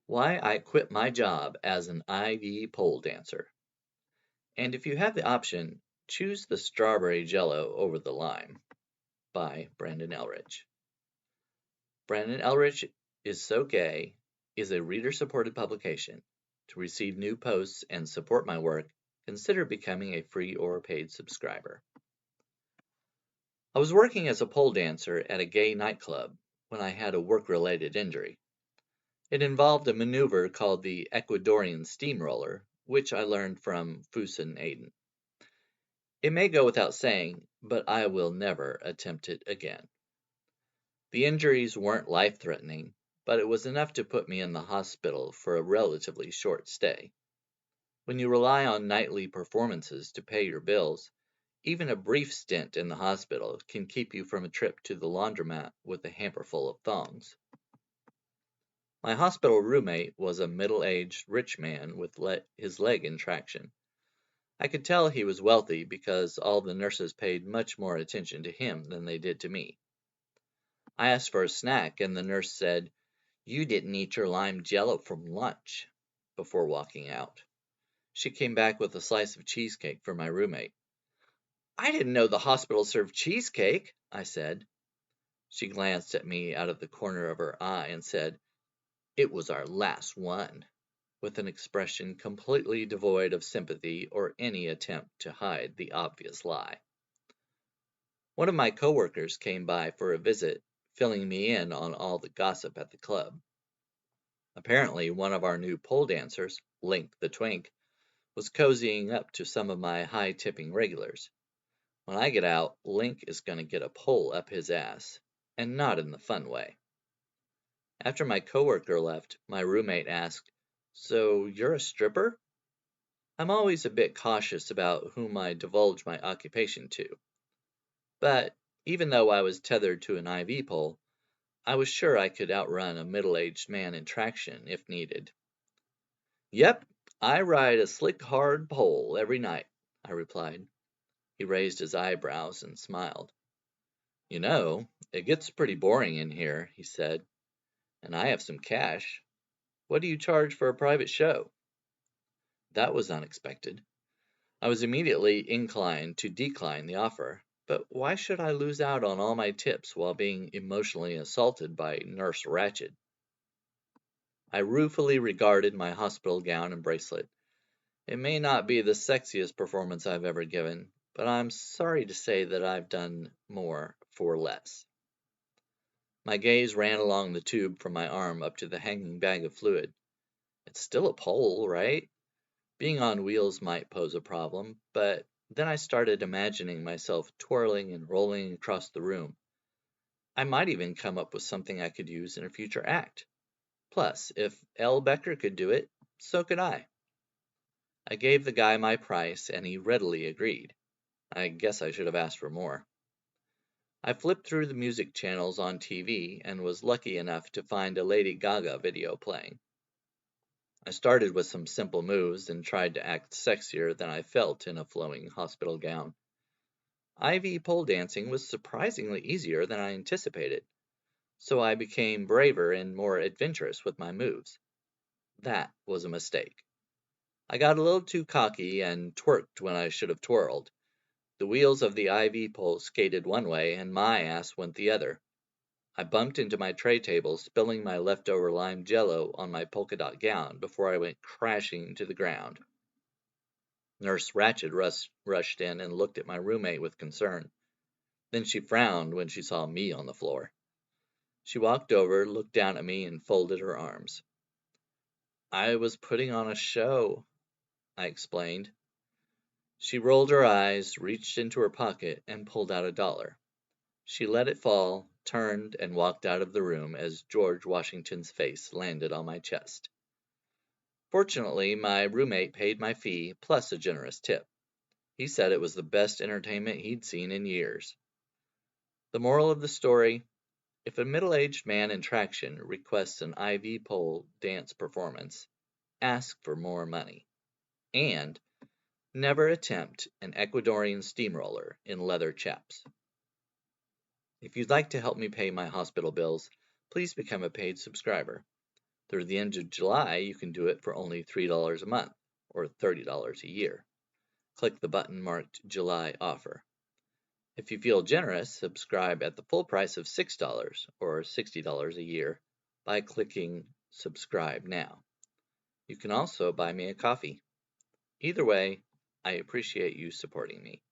Why I quit my job as an IV pole dancer. And if you have the option, choose the strawberry jello over the lime by Brandon Elrich. Brandon Elrich is So Gay is a reader-supported publication. To receive new posts and support my work, consider becoming a free or paid subscriber. I was working as a pole dancer at a gay nightclub when I had a work-related injury. It involved a maneuver called the Ecuadorian steamroller, which I learned from Fusen Aiden. It may go without saying, but I will never attempt it again. The injuries weren't life-threatening, but it was enough to put me in the hospital for a relatively short stay. When you rely on nightly performances to pay your bills, even a brief stint in the hospital can keep you from a trip to the laundromat with a hamperful of thongs. My hospital roommate was a middle-aged rich man with his leg in traction. I could tell he was wealthy because all the nurses paid much more attention to him than they did to me. I asked for a snack, and the nurse said, "You didn't eat your lime jello from lunch," before walking out. She came back with a slice of cheesecake for my roommate. "I didn't know the hospital served cheesecake," I said. She glanced at me out of the corner of her eye and said, "It was our last one," with an expression completely devoid of sympathy or any attempt to hide the obvious lie. One of my coworkers came by for a visit, filling me in on all the gossip at the club. Apparently, one of our new pole dancers, Link the Twink, was cozying up to some of my high-tipping regulars. When I get out, Link is going to get a pole up his ass, and not in the fun way. After my coworker left, my roommate asked, "So you're a stripper?" I'm always a bit cautious about whom I divulge my occupation to. But even though I was tethered to an IV pole, I was sure I could outrun a middle-aged man in traction if needed. "Yep, I ride a slick hard pole every night," I replied. He raised his eyebrows and smiled. "You know, it gets pretty boring in here," he said, "and I have some cash. What do you charge for a private show?" That was unexpected. I was immediately inclined to decline the offer, but why should I lose out on all my tips while being emotionally assaulted by Nurse Ratched? I ruefully regarded my hospital gown and bracelet. It may not be the sexiest performance I've ever given, but I'm sorry to say that I've done more for less. My gaze ran along the tube from my arm up to the hanging bag of fluid. It's still a pole, right? Being on wheels might pose a problem, but then I started imagining myself twirling and rolling across the room. I might even come up with something I could use in a future act. Plus, if L. Becker could do it, so could I. I gave the guy my price, and he readily agreed. I guess I should have asked for more. I flipped through the music channels on TV and was lucky enough to find a Lady Gaga video playing. I started with some simple moves and tried to act sexier than I felt in a flowing hospital gown. IV pole dancing was surprisingly easier than I anticipated, so I became braver and more adventurous with my moves. That was a mistake. I got a little too cocky and twerked when I should have twirled. The wheels of the IV pole skated one way and my ass went the other. I bumped into my tray table, spilling my leftover lime jello on my polka dot gown before I went crashing to the ground. Nurse Ratched rushed in and looked at my roommate with concern. Then she frowned when she saw me on the floor. She walked over, looked down at me, and folded her arms. "I was putting on a show," I explained. She rolled her eyes, reached into her pocket, and pulled out $1. She let it fall, turned, and walked out of the room as George Washington's face landed on my chest. Fortunately, my roommate paid my fee plus a generous tip. He said it was the best entertainment he'd seen in years. The moral of the story: if a middle-aged man in traction requests an IV pole dance performance, ask for more money. And never attempt an Ecuadorian steamroller in leather chaps. If you'd like to help me pay my hospital bills, please become a paid subscriber. Through the end of July, you can do it for only $3 a month, or $30 a year. Click the button marked July Offer. If you feel generous, subscribe at the full price of $6 or $60 a year by clicking Subscribe Now. You can also buy me a coffee. Either way, I appreciate you supporting me.